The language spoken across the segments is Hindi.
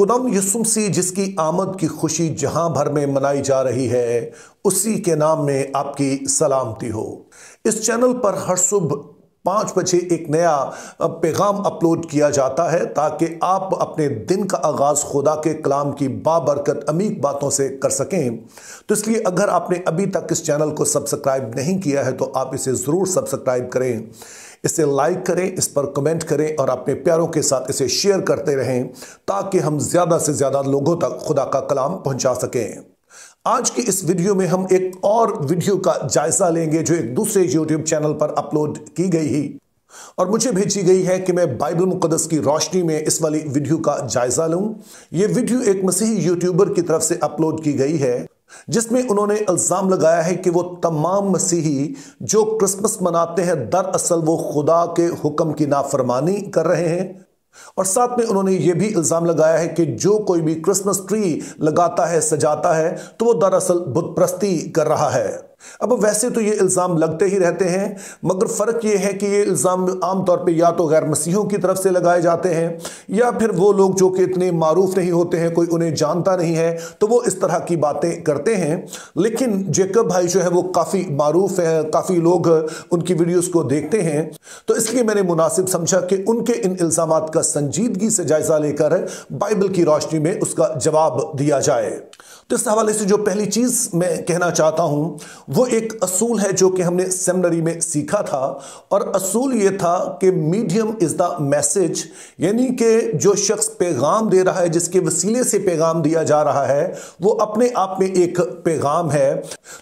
खुदाम यीशु मसीह जिसकी आमद की खुशी जहां भर में मनाई जा रही है, उसी के नाम में आपकी सलामती हो। इस चैनल पर हर सुबह 5 बजे एक नया पैगाम अपलोड किया जाता है ताकि आप अपने दिन का आगाज़ खुदा के कलाम की बाबरकत अमीक बातों से कर सकें। तो इसलिए अगर आपने अभी तक इस चैनल को सब्सक्राइब नहीं किया है तो आप इसे ज़रूर सब्सक्राइब करें, इसे लाइक करें, इस पर कमेंट करें और अपने प्यारों के साथ इसे शेयर करते रहें ताकि हम ज़्यादा से ज़्यादा लोगों तक खुदा का कलाम पहुंचा सकें। आज की इस वीडियो में हम एक और वीडियो का जायजा लेंगे जो एक दूसरे यूट्यूब चैनल पर अपलोड की गई ही और मुझे भेजी गई है कि मैं बाइबल मुकद्दस की रोशनी में इस वाली वीडियो का जायजा लूं। यह वीडियो एक मसीही यूट्यूबर की तरफ से अपलोड की गई है जिसमें उन्होंने इल्जाम लगाया है कि वो तमाम मसीही जो क्रिसमस मनाते हैं दरअसल वो खुदा के हुक्म की नाफरमानी कर रहे हैं। और साथ में उन्होंने ये भी इल्जाम लगाया है कि जो कोई भी क्रिसमस ट्री लगाता है, सजाता है, तो वो दरअसल बुत परस्ती कर रहा है। अब वैसे तो ये इल्ज़ाम लगते ही रहते हैं, मगर फ़र्क ये है कि ये इल्ज़ाम आमतौर पे या तो गैर मसीहों की तरफ से लगाए जाते हैं या फिर वो लोग जो कि इतने मारूफ नहीं होते हैं, कोई उन्हें जानता नहीं है, तो वो इस तरह की बातें करते हैं। लेकिन जेकब भाई जो है वो काफ़ी मारूफ है, काफ़ी लोग उनकी वीडियोस को देखते हैं, तो इसलिए मैंने मुनासिब समझा कि उनके इन इल्ज़ामात का संजीदगी से जायज़ा लेकर बाइबल की रोशनी में उसका जवाब दिया जाए। तो इस हवाले से जो पहली चीज़ मैं कहना चाहता हूँ वो एक असूल है जो कि हमने सेमिनरी में सीखा था, और असूल ये था कि मीडियम इज़ द मैसेज, यानी कि जो शख्स पैगाम दे रहा है, जिसके वसीले से पैगाम दिया जा रहा है, वो अपने आप में एक पैगाम है।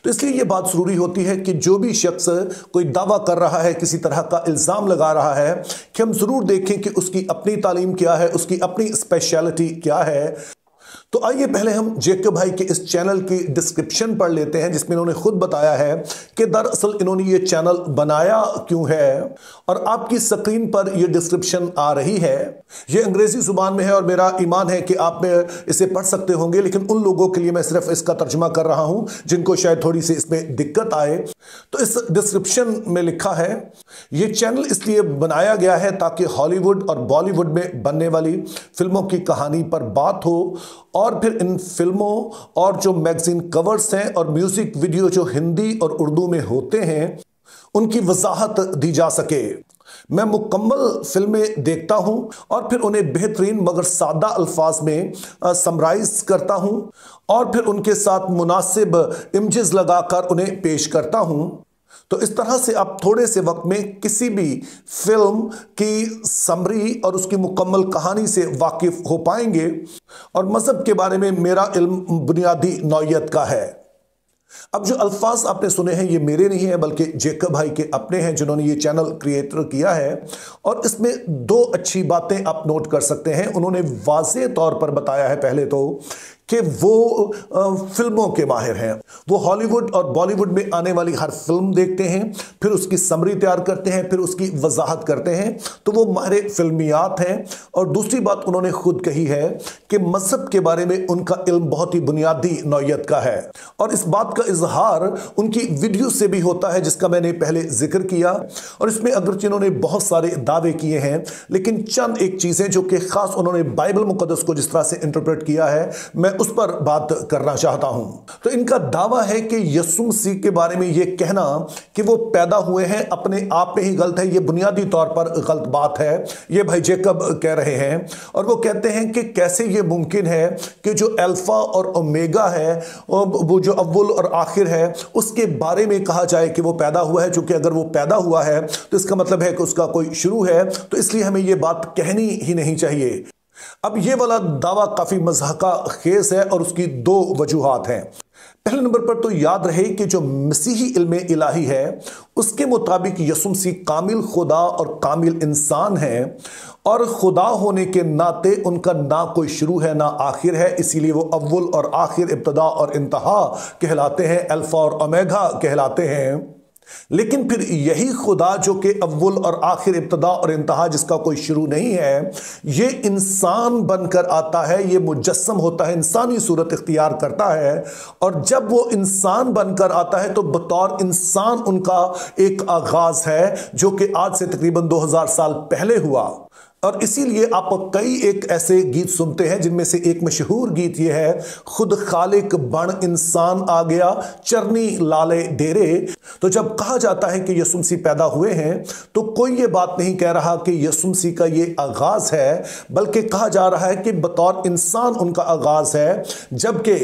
तो इसलिए ये बात ज़रूरी होती है कि जो भी शख्स कोई दावा कर रहा है, किसी तरह का इल्ज़ाम लगा रहा है, कि हम ज़रूर देखें कि उसकी अपनी तालीम क्या है, उसकी अपनी स्पेशलिटी क्या है। तो आइए पहले हम जेकब भाई के इस चैनल की डिस्क्रिप्शन पढ़ लेते हैं जिसमें इन्होंने खुद बताया है कि दरअसल इन्होंने ये चैनल बनाया क्यों है, और आपकी स्क्रीन पर ये डिस्क्रिप्शन आ रही है। ये अंग्रेजी जुबान में है और मेरा ईमान है कि आप इसे पढ़ सकते होंगे, लेकिन उन लोगों के लिए मैं सिर्फ इसका तर्जुमा कर रहा हूं जिनको शायद थोड़ी सी इसमें दिक्कत आए। तो इस डिस्क्रिप्शन में लिखा है, ये चैनल इसलिए बनाया गया है ताकि हॉलीवुड और बॉलीवुड में बनने वाली फिल्मों की कहानी पर बात हो, और फिर इन फिल्मों और जो मैगजीन कवर्स हैं और म्यूजिक वीडियो जो हिंदी और उर्दू में होते हैं उनकी वजाहत दी जा सके। मैं मुकम्मल फिल्में देखता हूं और फिर उन्हें बेहतरीन मगर सादा अल्फाज में समराइज करता हूं और फिर उनके साथ मुनासिब इमेजेस लगाकर उन्हें पेश करता हूं। तो इस तरह से आप थोड़े से वक्त में किसी भी फिल्म की समरी और उसकी मुकम्मल कहानी से वाकिफ हो पाएंगे। और मज़हब के बारे में मेरा इल्म बुनियादी नौइयत का है। अब जो अल्फाज आपने सुने हैं ये मेरे नहीं है बल्कि जेकब भाई के अपने हैं जिन्होंने ये चैनल क्रिएटर किया है, और इसमें दो अच्छी बातें आप नोट कर सकते हैं। उन्होंने वाज़े तौर पर बताया है पहले तो कि वो फिल्मों के माहिर हैं, वो हॉलीवुड और बॉलीवुड में आने वाली हर फिल्म देखते हैं, फिर उसकी समरी तैयार करते हैं, फिर उसकी वजाहत करते हैं, तो वो माहिर फिल्मियात हैं। और दूसरी बात उन्होंने खुद कही है कि मज़हब के बारे में उनका इल्म बहुत ही बुनियादी नौइयत का है, और इस बात का इजहार उनकी वीडियो से भी होता है जिसका मैंने पहले जिक्र किया। और इसमें अगरचे उन्होंने बहुत सारे दावे किए हैं, लेकिन चंद एक चीज़ें जो कि ख़ास उन्होंने बाइबल मुकद्दस को जिस तरह से इंटरप्रेट किया है मैं उस पर बात करना चाहता हूं। तो इनका दावा है कि यीशु मसीह के बारे में यह कहना कि वो पैदा हुए हैं अपने आप में ही गलत है, यह बुनियादी तौर पर गलत बात है। यह भाई जेकब कह रहे हैं, और वो कहते हैं कि कैसे यह मुमकिन है कि जो अल्फा और ओमेगा है, वो जो अव्वल और आखिर है, उसके बारे में कहा जाए कि वो पैदा हुआ है। चूंकि अगर वो पैदा हुआ है तो इसका मतलब है कि उसका कोई शुरू है, तो इसलिए हमें यह बात कहनी ही नहीं चाहिए। अब ये वाला दावा काफी मज़हका खेज है और उसकी दो वजूहात हैं। पहले नंबर पर तो याद रहे कि जो मसीही इल्म इलाही है उसके मुताबिक यीशु मसीह कामिल खुदा और कामिल इंसान है, और खुदा होने के नाते उनका ना कोई शुरू है ना आखिर है, इसीलिए वो अव्वल और आखिर, इब्तदा और इंतहा कहलाते हैं, अल्फा और ओमेगा कहलाते हैं। लेकिन फिर यही खुदा जो कि अव्वल और आखिर, इब्तदा और इंतहा, जिसका कोई शुरू नहीं है, ये इंसान बनकर आता है, ये मुजस्सम होता है, इंसानी सूरत इख्तियार करता है। और जब वो इंसान बनकर आता है तो बतौर इंसान उनका एक आगाज है जो कि आज से तकरीबन 2000 साल पहले हुआ। और इसीलिए आप कई एक ऐसे गीत सुनते हैं जिनमें से एक मशहूर गीत यह है, खुद खालिक बण इंसान आ गया चरनी लाले डेरे। तो जब कहा जाता है कि यीशु मसीह पैदा हुए हैं तो कोई ये बात नहीं कह रहा कि यीशु मसीह का ये आगाज है, बल्कि कहा जा रहा है कि बतौर इंसान उनका आगाज है, जबकि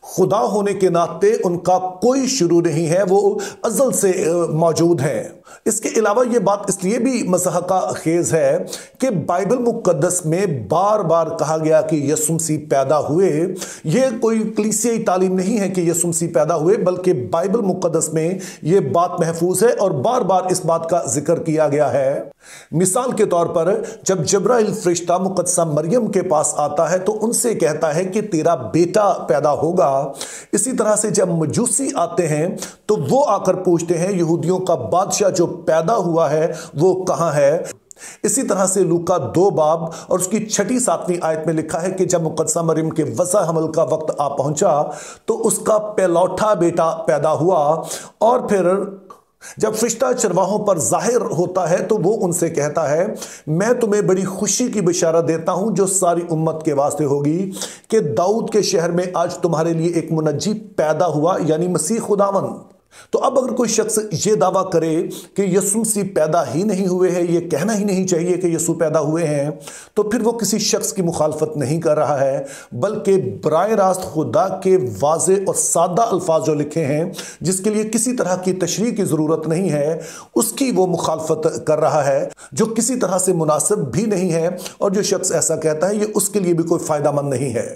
खुदा होने के नाते उनका कोई शुरू नहीं है, वो अज़ल से मौजूद है। इसके अलावा ये बात इसलिए भी मज़हका खेज है कि बाइबल मुक़द्दस में बार बार कहा गया कि यीशु मसीह पैदा हुए। ये कोई कलीसियाई तालीम नहीं है कि यीशु मसीह पैदा हुए, बल्कि बाइबल मुक़द्दस में ये बात महफूज है और बार बार इस बात का जिक्र किया गया है। मिसाल के तौर पर जब जिब्राइल फरिश्ता मुक़द्दसा मरियम के पास आता है तो उनसे कहता है कि तेरा बेटा पैदा होगा। इसी तरह से जब मजूसी आते हैं तो वो आकर पूछते हैं यहूदियों का बादशाह जो पैदा हुआ है वो कहाँ है। इसी तरह से लूका 2 बाब और उसकी 6-7 आयत में लिखा है कि जब मुक़द्दसा मरियम के वसा हमल का वक्त आ पहुंचा तो उसका पहलौठा बेटा पैदा हुआ। और फिर जब फरिश्ता चरवाहों पर जाहिर होता है तो वो उनसे कहता है, मैं तुम्हें बड़ी खुशी की बिशारत देता हूं जो सारी उम्मत के वास्ते होगी कि दाऊद के शहर में आज तुम्हारे लिए एक मुनज्जी पैदा हुआ, यानी मसीह खुदावन। तो अब अगर कोई शख्स ये दावा करे कि यीशु मसीह पैदा ही नहीं हुए हैं, ये कहना ही नहीं चाहिए कि यीशु पैदा हुए हैं, तो फिर वो किसी शख्स की मुखालफत नहीं कर रहा है, बल्कि बराह रास्त खुदा के वाज़े और सादा अल्फाज जो लिखे हैं जिसके लिए किसी तरह की तशरीह की ज़रूरत नहीं है, उसकी वो मुखालफत कर रहा है, जो किसी तरह से मुनासिब भी नहीं है। और जो शख्स ऐसा कहता है ये उसके लिए भी कोई फ़ायदामंद नहीं है।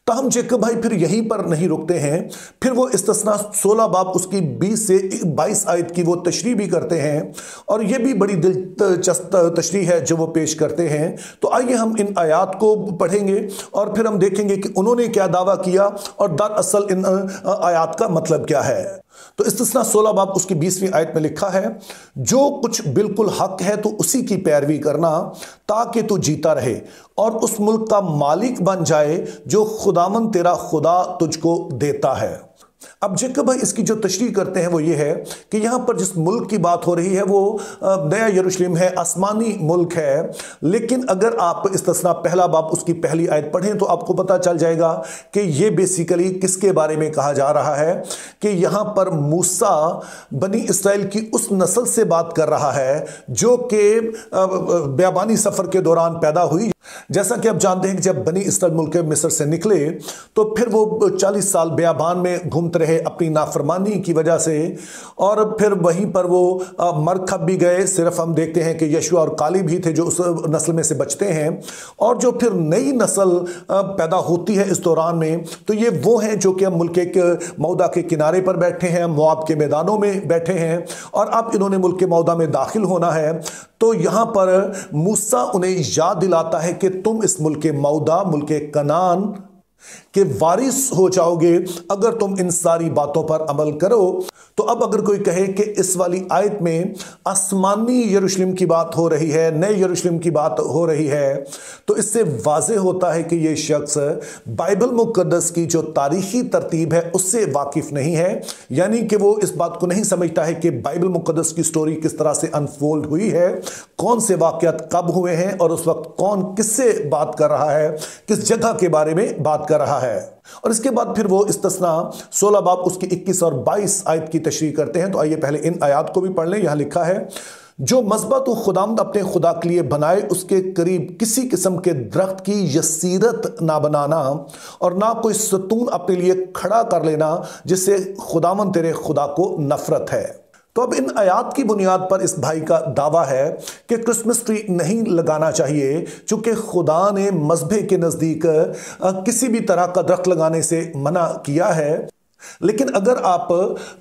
ताहम जैकब भाई फिर यहीं पर नहीं रुकते हैं, फिर वो इस्तिस्ना 16 बाब उसकी 20 से 22 आयत की वो तशरीह भी करते हैं और ये भी बड़ी दिलचस्प तशरीह है जो वो पेश करते हैं। तो आइए हम इन आयात को पढ़ेंगे और फिर हम देखेंगे कि उन्होंने क्या दावा किया और दरअसल इन आयात का मतलब क्या है। तो इस्तिस्ना 16 बाब उसकी 20वीं आयत में लिखा है, जो कुछ बिल्कुल हक है तो उसी की पैरवी करना ताकि तू जीता रहे और उस मुल्क का मालिक बन जाए जो खुदावन तेरा खुदा तुझको देता है। अब जैकब भाई इसकी जो तशरीह करते हैं वो ये है कि यहाँ पर जिस मुल्क की बात हो रही है वो नया यरूशलेम है, आसमानी मुल्क है। लेकिन अगर आप इस्तिस्ना 1 बाब उसकी पहली आयत पढ़ें तो आपको पता चल जाएगा कि ये बेसिकली किसके बारे में कहा जा रहा है कि यहाँ पर मूसा बनी इसराइल की उस नस्ल से बात कर रहा है जो कि बियाबानी सफ़र के दौरान पैदा हुई। जैसा कि आप जानते हैं कि जब बनी इसराइल मुल्क मिस्र से निकले तो फिर वो 40 साल बियाबान में घूमते रहे अपनी नाफरमानी की वजह से, और फिर वहीं पर वो मर खप भी गए। सिर्फ हम देखते हैं कि यशुआ और काली भी थे जो उस नस्ल में से बचते हैं। और जो फिर नई नस्ल पैदा होती है इस दौरान में, तो ये वो हैं जो कि हम मुल्क के मौदा के किनारे पर बैठे हैं, मुआब के मैदानों में बैठे हैं और अब इन्होंने मुल्क के मौदा में दाखिल होना है। तो यहाँ पर मूसा उन्हें याद दिलाता है कि तुम इस मुल्क के मौदा, मुल्क के कनान के वारिस हो जाओगे अगर तुम इन सारी बातों पर अमल करो। तो अब अगर कोई कहे कि इस वाली आयत में आसमानी यरूशलेम की बात हो रही है, नए यरूशलेम की बात हो रही है, तो इससे वाज़े होता है कि ये शख्स बाइबल मुक़द्दस की जो तारीखी तरतीब है उससे वाकिफ़ नहीं है, यानी कि वो इस बात को नहीं समझता है कि बाइबल मुक़द्दस की स्टोरी किस तरह से अनफोल्ड हुई है, कौन से वाक़यात कब हुए हैं और उस वक्त कौन किससे बात कर रहा है, किस जगह के बारे में बात कर रहा है। और इसके बाद फिर वो इस्तिस्ना 16 बाब उसकी 21 और 22 आयत की तशरीह करते हैं। तो आइए पहले इन आयत को भी पढ़ लें। यहां लिखा है, जो मज़बा तो खुदावंद अपने खुदा के लिए बनाए उसके करीब किसी किस्म के दरख्त की यसीरत ना बनाना और ना कोई सतून अपने लिए खड़ा कर लेना जिससे खुदावंद तेरे खुदा को नफरत है। तो अब इन आयात की बुनियाद पर इस भाई का दावा है कि क्रिसमस ट्री नहीं लगाना चाहिए, चूंकि खुदा ने मज़बे के नज़दीक किसी भी तरह का दरख्त लगाने से मना किया है। लेकिन अगर आप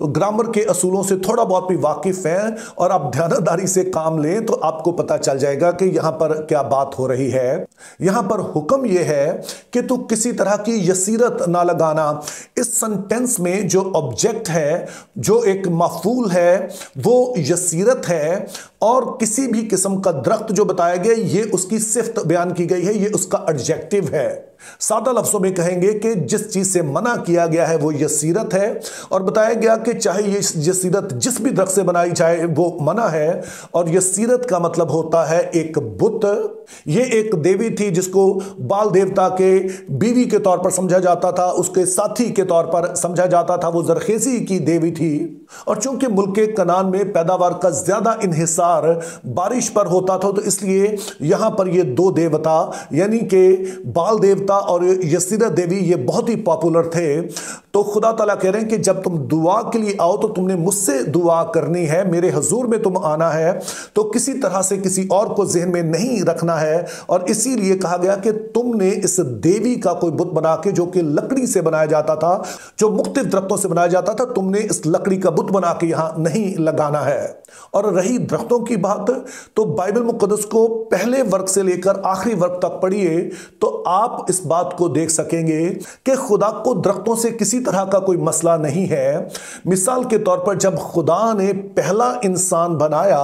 ग्रामर के असूलों से थोड़ा बहुत भी वाकिफ़ हैं और आप ध्यानदारी से काम लें तो आपको पता चल जाएगा कि यहाँ पर क्या बात हो रही है। यहाँ पर हुक्म यह है कि तू किसी तरह की यसीरत ना लगाना। इस सेंटेंस में जो ऑब्जेक्ट है, जो एक मफूल है, वो यसीरत है और किसी भी किस्म का दरख्त जो बताया गया ये उसकी सिफ्त बयान की गई है, ये उसका एडजेक्टिव है। सादा लफ्जों में कहेंगे कि जिस चीज से मना किया गया है वो यसीरत है, और बताया गया कि चाहे ये यसीरत जिस भी दरख्त से बनाई जाए वो मना है। और यसीरत का मतलब होता है एक बुत। ये एक देवी थी जिसको बाल देवता के बीवी के तौर पर समझा जाता था, उसके साथी के तौर पर समझा जाता था। वो जरखेजी की देवी थी, और चूंकि मुल्क कनान में पैदावार का ज्यादा इन्हिसार बारिश पर होता था, तो इसलिए यहां पर ये दो देवता यानी कि बाल देवता और यसीरत देवी ये बहुत ही पॉपुलर थे। तो खुदा ताला कह रहे हैं कि जब तुम दुआ के लिए आओ तो तुमने मुझसे दुआ करनी है, मेरे हजूर में तुम आना है, तो किसी तरह से किसी और को जहन में नहीं रखना है। और इसीलिए कहा गया कि तुमने इस देवी का कोई बुत बना के, जो कि लकड़ी से बनाया जाता था, जो मुख्तलिफ दरख्तों से बनाया जाता था, तुमने इस लकड़ी का बुत बना के यहां नहीं लगाना है। और रही दरख्तों की बात, तो बाइबल मुकद्दस को पहले वर्ग से लेकर आखिरी वर्ग तक पढ़िए तो आप इस बात को देख सकेंगे कि खुदा को दरख्तों से किसी तरह का कोई मसला नहीं है। मिसाल के तौर पर जब खुदा ने पहला इंसान बनाया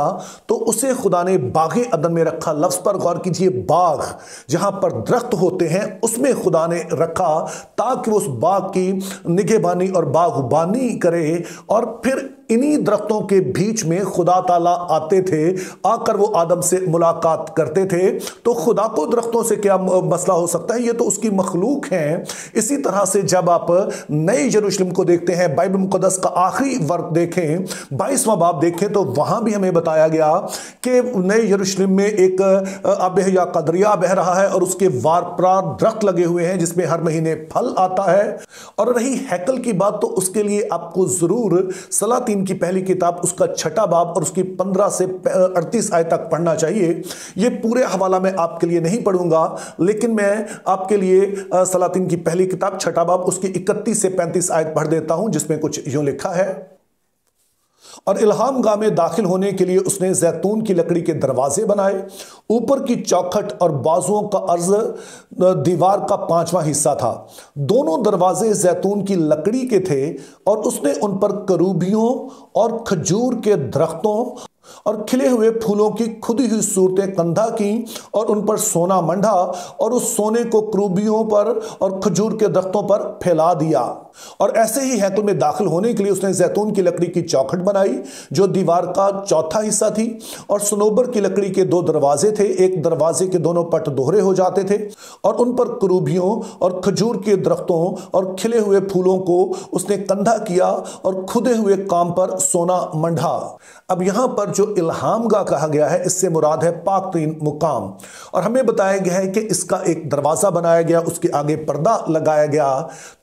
तो उसे खुदा ने बागे अदन में रखा। लफ्ज पर गौर कीजिए, बाग, जहां पर दरख्त होते हैं उसमें खुदा ने रखा ताकि उस बाग की निगहबानी और बागबानी करे। और फिर इन्हीं दरख्तों के बीच में खुदा ताला आते थे, आकर वो आदम से मुलाकात करते थे। तो खुदा को दरख्तों से क्या मसला हो सकता है, ये तो उसकी मखलूक हैं। इसी तरह से जब आप नए यरूशलेम को देखते हैं, बाइबल मुकद्दस का आखिरी वर्ग देखें, 22वां बाब देखें, तो वहां भी हमें बताया गया कि नए यरूशलेम में एक अबहया का दरिया बह रहा है और उसके वार प्रार दरख्त लगे हुए हैं जिसमें हर महीने फल आता है। और रही हैकल की बात, तो उसके लिए आपको जरूर सलातीन की पहली किताब उसका 6वां बाब और उसकी 15 से 38 आयत तक पढ़ना चाहिए। ये पूरे हवाला मैं आपके लिए नहीं पढ़ूंगा, लेकिन मैं आपके लिए सलातीन की पहली किताब 6वां बाब उसकी 31 से 35 आयत पढ़ देता हूं, जिसमें कुछ यूं लिखा है। और इल्हाम गाह में दाखिल होने के लिए उसने जैतून की लकड़ी के दरवाजे बनाए। ऊपर की चौखट और बाजुओं का अर्ज दीवार का 5वां हिस्सा था। दोनों दरवाजे जैतून की लकड़ी के थे और उसने उन पर करूबियों और खजूर के दरख्तों और खिले हुए फूलों की खुदी हुई सूरतें कंधा की और उन पर सोना मंडा और उस सोने को क्रूबियों पर और खजूर के दरख्तों पर फैला दिया। और ऐसे ही हैकल में दाखिल होने के लिए उसने जैतून की लकड़ी की चौखट बनाई जो दीवार का 4था हिस्सा थी, और सनोबर की लकड़ी के 2 दरवाजे थे। एक दरवाजे के दोनों पट दोहरे हो जाते थे और उन पर क्रूबियों और खजूर के दरख्तों और खिले हुए फूलों को उसने कंधा किया और खुदे हुए काम पर सोना मंडा। अब यहां पर जो इल्हाम गाह कहा गया है, इससे मुराद है पाक तरीन मुकाम। और हमें बताया गया है कि इसका एक दरवाजा बनाया गया, उसके आगे पर्दा लगाया गया।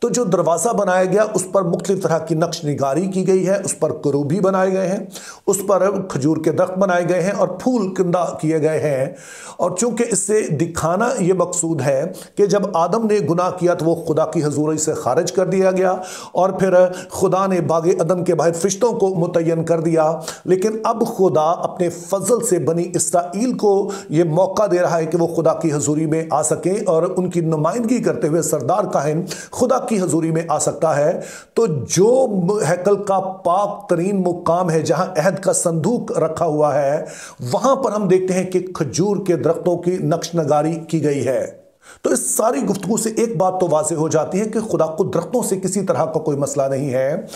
तो जो दरवाजा बनाया गया उस पर मुख्तलिफ तरह की नक्श निगारी की गई है, उस पर करूबी बनाए गए हैं, उस पर खजूर के दरख्त बनाए गए हैं और फूल कंदा किए गए हैं। और चूंकि इससे दिखाना यह मकसूद है कि जब आदम ने गुनाह किया तो वो खुदा की हजूरी से खारिज कर दिया गया, और फिर खुदा ने बागे अदन के बाहर फरिश्तों को मुतय्यन कर दिया। लेकिन अब खुदा अपने फजल से बनी इसराइल को यह मौका दे रहा है कि वो खुदा की हजूरी में आ सकें, और उनकी नुमाइंदगी करते हुए सरदार काहिन खुदा की हजूरी में आ सकता है। तो जो हैकल का पाक तरीन मुकाम है जहां अहद का संदूक रखा हुआ है, वहां पर हम देखते हैं कि खजूर के दरख्तों की नक्श नगारी की गई है। तो इस सारी गुफ्तगू से एक बात तो वाज़ेह हो जाती है कि खुदा को दरख्तों से किसी तरह का कोई मसला नहीं है।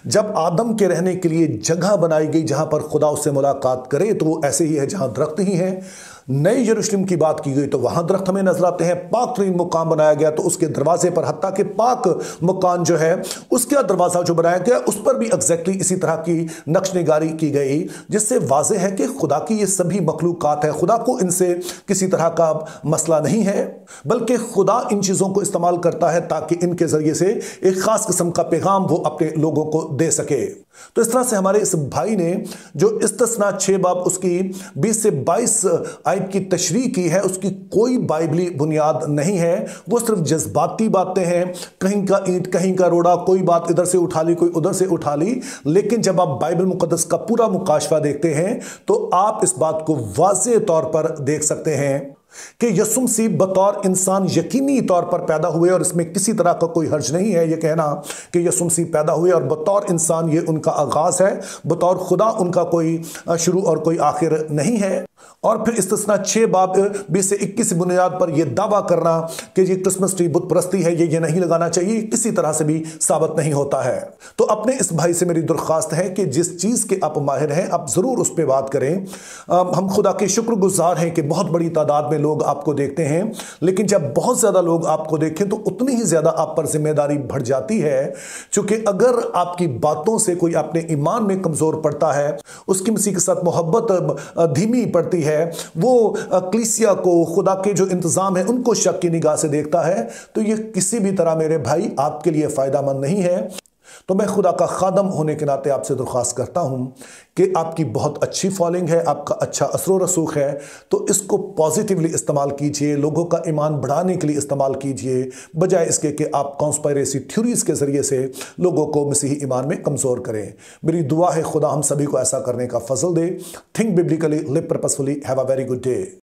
जब आदम के रहने के लिए जगह बनाई गई जहां पर खुदा उससे मुलाकात करे, तो वो ऐसे ही है जहां दरख्त ही है। नए यरूशलेम की बात की गई तो वहां दरख्त हमें नजर आते हैं। पाक तरीन मुकाम बनाया गया तो उसके दरवाजे पर, हत्ता कि पाक मकान जो है उसका दरवाजा जो बनाया गया उस पर भी एग्जैक्टली इसी तरह की नक्श निगारी की गई, जिससे वाज़ेह है कि खुदा की ये सभी मखलूकात है, खुदा को इनसे किसी तरह का मसला नहीं है, बल्कि खुदा इन चीज़ों को इस्तेमाल करता है ताकि इनके ज़रिए से एक ख़ास किस्म का पैगाम वो अपने लोगों को दे सके। तो इस तरह से हमारे इस भाई ने जो इस्तिस्ना 6 बाब उसकी 20 से 22 आयत की तशरीह की है, उसकी कोई बाइबली बुनियाद नहीं है। वो सिर्फ जज्बाती बातें हैं, कहीं का ईंट कहीं का रोड़ा, कोई बात इधर से उठा ली कोई उधर से उठा ली। लेकिन जब आप बाइबल मुकद्दस का पूरा मुकाशफा देखते हैं तो आप इस बात को वाज़ेह तौर पर देख सकते हैं कि यीशु मसीह बतौर इंसान यकीनी तौर पर पैदा हुए और इसमें किसी तरह का कोई हर्ज नहीं है यह कहना कि यीशु मसीह पैदा हुए और बतौर इंसान ये उनका आगाज है, बतौर खुदा उनका कोई शुरू और कोई आखिर नहीं है। और फिर इस्तिस्ना 6 बाब 20 से 21 की बुनियाद पर यह दावा करना कि ये क्रिसमस ट्री बुत परस्ती है, ये नहीं लगाना चाहिए, किसी तरह से भी साबित नहीं होता है। तो अपने इस भाई से मेरी दरख्वास्त है कि जिस चीज के आप माहिर हैं आप जरूर उस पर बात करें। हम खुदा के शुक्रगुजार हैं कि बहुत बड़ी तादाद में लोग आपको देखते हैं, लेकिन जब बहुत ज्यादा लोग आपको देखें तो उतनी ही ज्यादा आप पर जिम्मेदारी बढ़ जाती है, क्योंकि अगर आपकी बातों से कोई अपने ईमान में कमजोर पड़ता है, उसकी मसीह के साथ मोहब्बत धीमी पड़ती है, वो कलीसिया को, खुदा के जो इंतजाम है उनको शक की निगाह से देखता है, तो ये किसी भी तरह मेरे भाई आपके लिए फायदामंद नहीं है। तो मैं खुदा का खादम होने के नाते आपसे दरख्वास्त करता हूं कि आपकी बहुत अच्छी फॉलोइंग है, आपका अच्छा असर रसूख है, तो इसको पॉजिटिवली इस्तेमाल कीजिए, लोगों का ईमान बढ़ाने के लिए इस्तेमाल कीजिए, बजाय इसके कि आप कॉन्स्पायरेसी थ्योरीज के जरिए से लोगों को मसीही ईमान में कमजोर करें। मेरी दुआ है खुदा हम सभी को ऐसा करने का फजल दे। Think biblically, live purposefully, have a very good day.